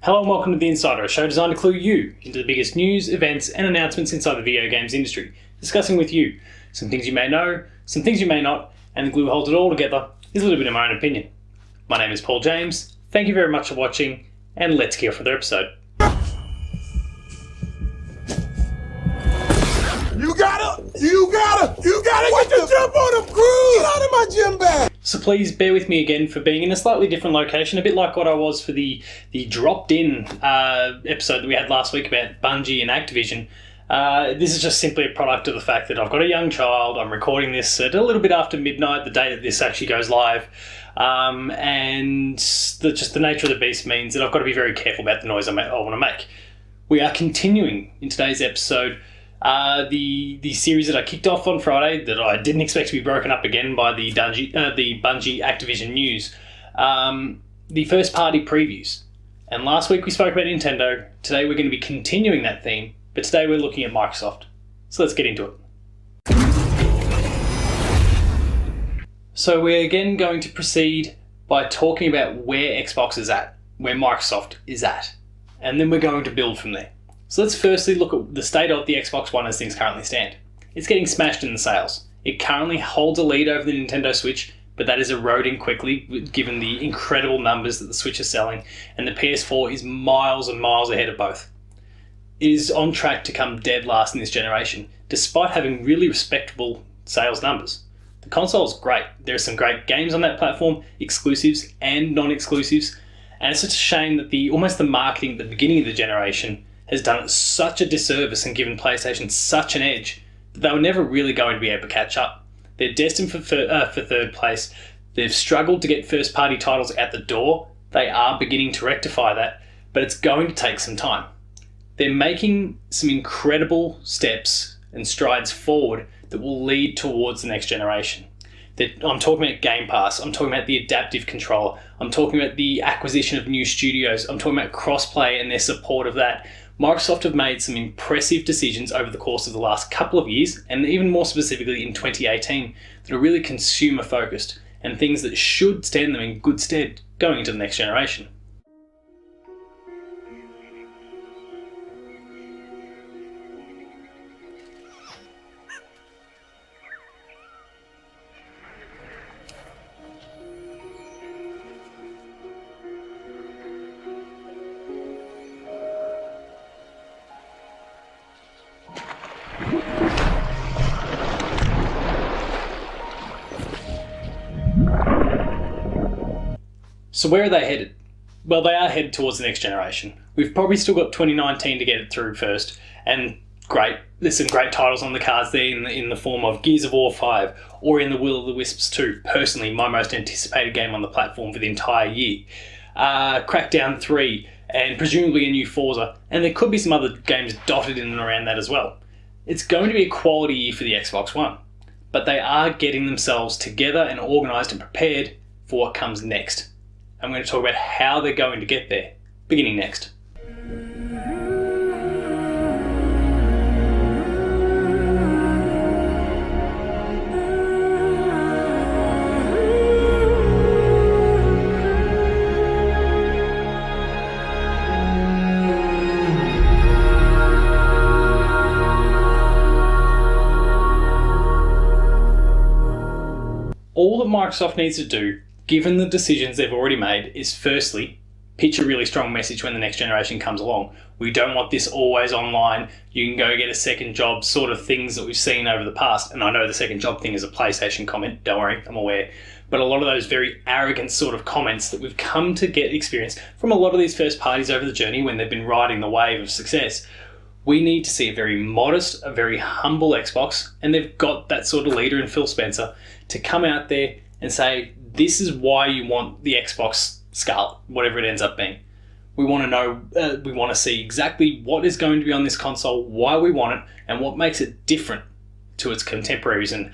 Hello and welcome to The Insider, a show designed to clue you into the biggest news, events and announcements inside the video games industry, discussing with you some things you may know, some things you may not, and the glue holds it all together is a little bit of my own opinion. My name is Paul James, thank you very much for watching, and let's kick off with the episode. You gotta get the jump on him, Cruz! Get out of my gym bag! So please bear with me again for being in a slightly different location, a bit like what I was for the dropped-in episode that we had last week about Bungie and Activision. This is just simply a product of the fact that I've got a young child. I'm recording this at a little bit after midnight, the day that this actually goes live. And just the nature of the beast means that I've got to be very careful about the noise I want to make. We are continuing in today's episode the series that I kicked off on Friday that I didn't expect to be broken up again by the Bungie Activision news. The first party previews. And last week we spoke about Nintendo. Today we're going to be continuing that theme, but today we're looking at Microsoft. So let's get into it. So we're again going to proceed by talking about where Xbox is at, where Microsoft is at, and then we're going to build from there. So let's firstly look at the state of the Xbox One as things currently stand. It's getting smashed in the sales. It currently holds a lead over the Nintendo Switch, but that is eroding quickly given the incredible numbers that the Switch is selling, and the PS4 is miles and miles ahead of both. It is on track to come dead last in this generation, despite having really respectable sales numbers. The console is great. There are some great games on that platform, exclusives and non-exclusives, and it's such a shame that the marketing at the beginning of the generation has done it such a disservice and given PlayStation such an edge that they were never really going to be able to catch up. They're destined for third place. They've struggled to get first-party titles at the door. They are beginning to rectify that, but it's going to take some time. They're making some incredible steps and strides forward that will lead towards the next generation. I'm talking about Game Pass, I'm talking about the adaptive controller, I'm talking about the acquisition of new studios, I'm talking about crossplay and their support of that. Microsoft have made some impressive decisions over the course of the last couple of years, and even more specifically in 2018, that are really consumer focused and things that should stand them in good stead going into the next generation. So where are they headed? Well, they are headed towards the next generation. We've probably still got 2019 to get it through first, and great, there's some great titles on the cards there in the form of Gears of War 5 or in the Will-o'-the-Wisps 2, personally my most anticipated game on the platform for the entire year. Crackdown 3, and presumably a new Forza, and there could be some other games dotted in and around that as well. It's going to be a quality year for the Xbox One, but they are getting themselves together and organised and prepared for what comes next. I'm going to talk about how they're going to get there, beginning next. All that Microsoft needs to do, given the decisions they've already made, is firstly, pitch a really strong message when the next generation comes along. We don't want this always online, you can go get a second job sort of things that we've seen over the past. And I know the second job thing is a PlayStation comment, don't worry, I'm aware. But a lot of those very arrogant sort of comments that we've come to get experience from a lot of these first parties over the journey when they've been riding the wave of success. We need to see a very modest, a very humble Xbox, and they've got that sort of leader in Phil Spencer to come out there and say, this is why you want the Xbox Scarlet, whatever it ends up being. We want to know, we want to see exactly what is going to be on this console, why we want it, and what makes it different to its contemporaries and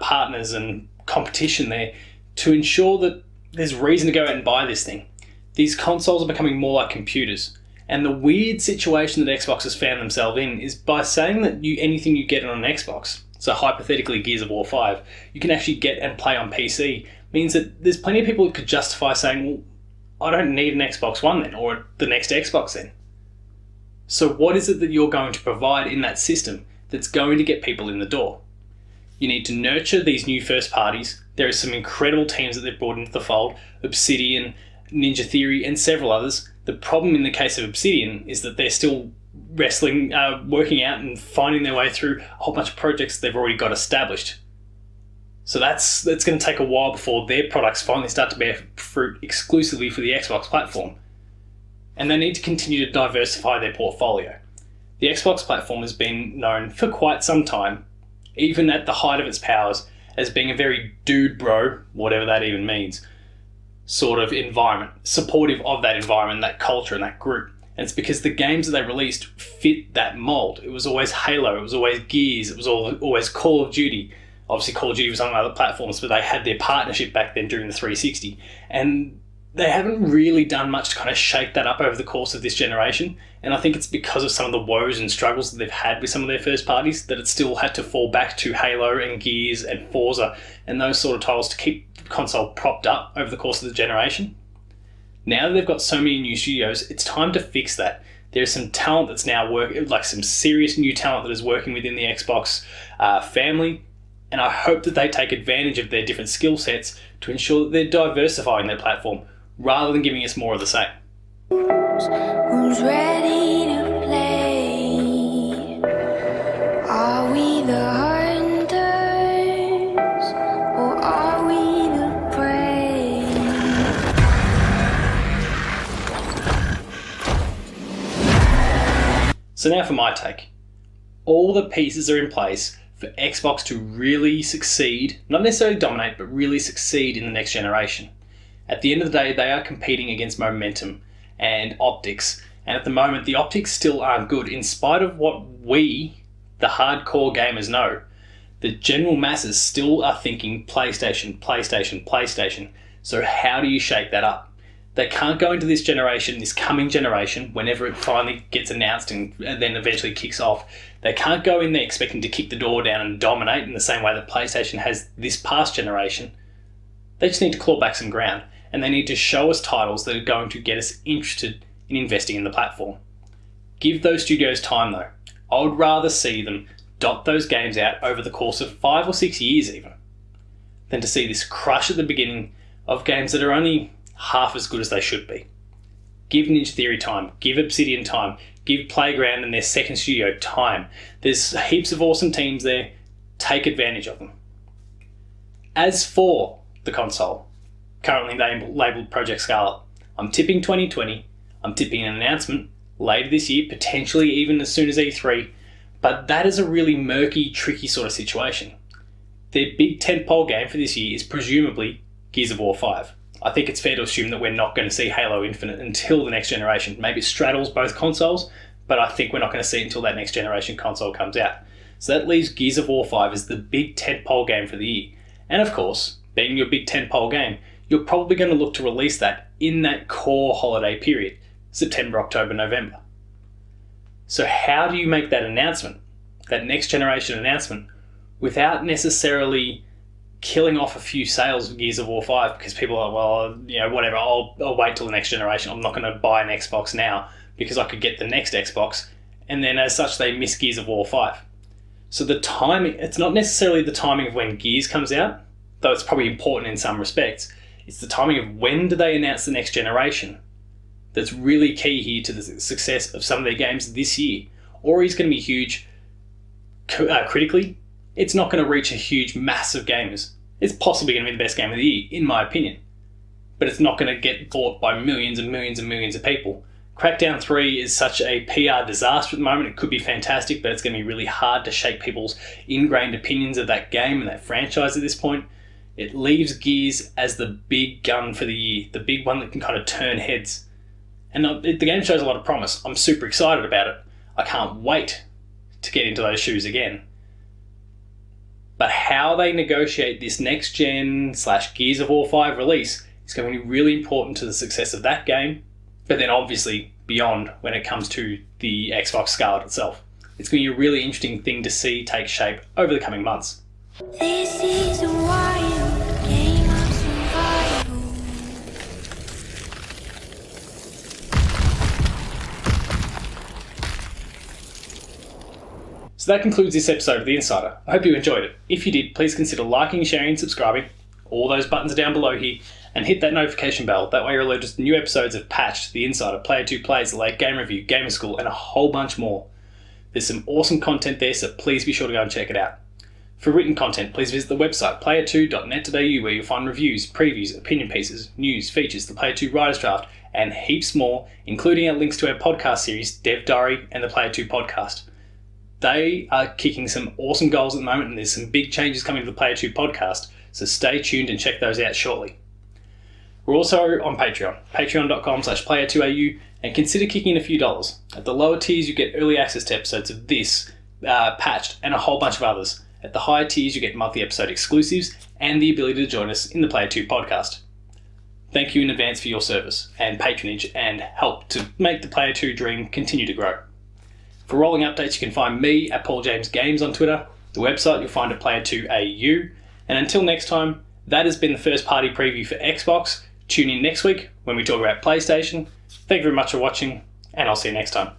partners and competition there to ensure that there's reason to go out and buy this thing. These consoles are becoming more like computers. And the weird situation that Xbox has found themselves in is by saying that anything you get on an Xbox, so hypothetically Gears of War 5, you can actually get and play on PC, means that there's plenty of people who could justify saying, well, I don't need an Xbox One then, or the next Xbox then. So what is it that you're going to provide in that system that's going to get people in the door? You need to nurture these new first parties. There are some incredible teams that they've brought into the fold, Obsidian, Ninja Theory, and several others. The problem in the case of Obsidian is that they're still working out and finding their way through a whole bunch of projects they've already got established. So that's going to take a while before their products finally start to bear fruit exclusively for the Xbox platform. And they need to continue to diversify their portfolio. The Xbox platform has been known for quite some time, even at the height of its powers, as being a very dude bro, whatever that even means, sort of environment, supportive of that environment, that culture and that group. And it's because the games that they released fit that mold. It was always Halo, it was always Gears, it was always Call of Duty. Obviously Call of Duty was on other platforms, but they had their partnership back then during the 360. And they haven't really done much to kind of shake that up over the course of this generation. And I think it's because of some of the woes and struggles that they've had with some of their first parties that it still had to fall back to Halo and Gears and Forza and those sort of titles to keep the console propped up over the course of the generation. Now that they've got so many new studios, it's time to fix that. There's some talent that's now some serious new talent that is working within the Xbox family. And I hope that they take advantage of their different skill sets to ensure that they're diversifying their platform rather than giving us more of the same. Who's ready to play? Are we the hunters or are we the prey? So now for my take. All the pieces are in place for Xbox to really succeed, not necessarily dominate, but really succeed in the next generation. At the end of the day, they are competing against momentum and optics. And at the moment, the optics still aren't good. In spite of what we, the hardcore gamers, know, the general masses still are thinking PlayStation, PlayStation, PlayStation. So how do you shake that up? They can't go into this generation, this coming generation, whenever it finally gets announced and then eventually kicks off. They can't go in there expecting to kick the door down and dominate in the same way that PlayStation has this past generation. They just need to claw back some ground. And they need to show us titles that are going to get us interested in investing in the platform. Give those studios time though. I would rather see them dot those games out over the course of 5 or 6 years even, than to see this crush at the beginning of games that are only half as good as they should be. Give Ninja Theory time, give Obsidian time, give Playground and their second studio time. There's heaps of awesome teams there, take advantage of them. As for the console, currently labelled Project Scarlet, I'm tipping 2020, I'm tipping an announcement later this year, potentially even as soon as E3, but that is a really murky, tricky sort of situation. Their big tentpole game for this year is presumably Gears of War 5. I think it's fair to assume that we're not going to see Halo Infinite until the next generation. Maybe it straddles both consoles, but I think we're not going to see it until that next generation console comes out. So that leaves Gears of War 5 as the big tentpole game for the year. And of course, being your big tentpole game, you're probably going to look to release that in that core holiday period, September, October, November. So how do you make that announcement, that next generation announcement, without necessarily killing off a few sales of Gears of War 5 because people are, well, you know, whatever, I'll wait till the next generation. I'm not going to buy an Xbox now because I could get the next Xbox, and then as such they miss Gears of War 5. So the timing, it's not necessarily the timing of when Gears comes out, though it's probably important in some respects. It's the timing of when do they announce the next generation that's really key here to the success of some of their games this year. Ori's going to be huge critically. It's not going to reach a huge mass of gamers. It's possibly going to be the best game of the year, in my opinion. But it's not going to get bought by millions and millions and millions of people. Crackdown 3 is such a PR disaster at the moment. It could be fantastic, but it's going to be really hard to shake people's ingrained opinions of that game and that franchise at this point. It leaves Gears as the big gun for the year, the big one that can kind of turn heads. And the game shows a lot of promise. I'm super excited about it. I can't wait to get into those shoes again. But how they negotiate this next gen / Gears of War 5 release is going to be really important to the success of that game, but then obviously beyond when it comes to the Xbox Scarlet itself. It's going to be a really interesting thing to see take shape over the coming months. This is a wild game of survival. So that concludes this episode of The Insider. I hope you enjoyed it. If you did, please consider liking, sharing and subscribing. All those buttons are down below here. And hit that notification bell. That way you're alerted to new episodes of Patched, The Insider, Player 2 Plays, The Late Game Review, Gamer School, and a whole bunch more. There's some awesome content there, so please be sure to go and check it out. For written content, please visit the website player2.net.au, where you'll find reviews, previews, opinion pieces, news, features, the Player 2 Writer's Draft, and heaps more, including our links to our podcast series, Dev Diary and the Player 2 Podcast. They are kicking some awesome goals at the moment, and there's some big changes coming to the Player 2 Podcast, so stay tuned and check those out shortly. We're also on Patreon, patreon.com/player2au, and consider kicking in a few dollars. At the lower tiers, you get early access to episodes of this, Patched, and a whole bunch of others. At the higher tiers, you get monthly episode exclusives and the ability to join us in the Player 2 podcast. Thank you in advance for your service and patronage and help to make the Player 2 dream continue to grow. For rolling updates, you can find me at Paul James Games on Twitter. The website you'll find at Player2au. And until next time, that has been the first party preview for Xbox. Tune in next week when we talk about PlayStation. Thank you very much for watching, and I'll see you next time.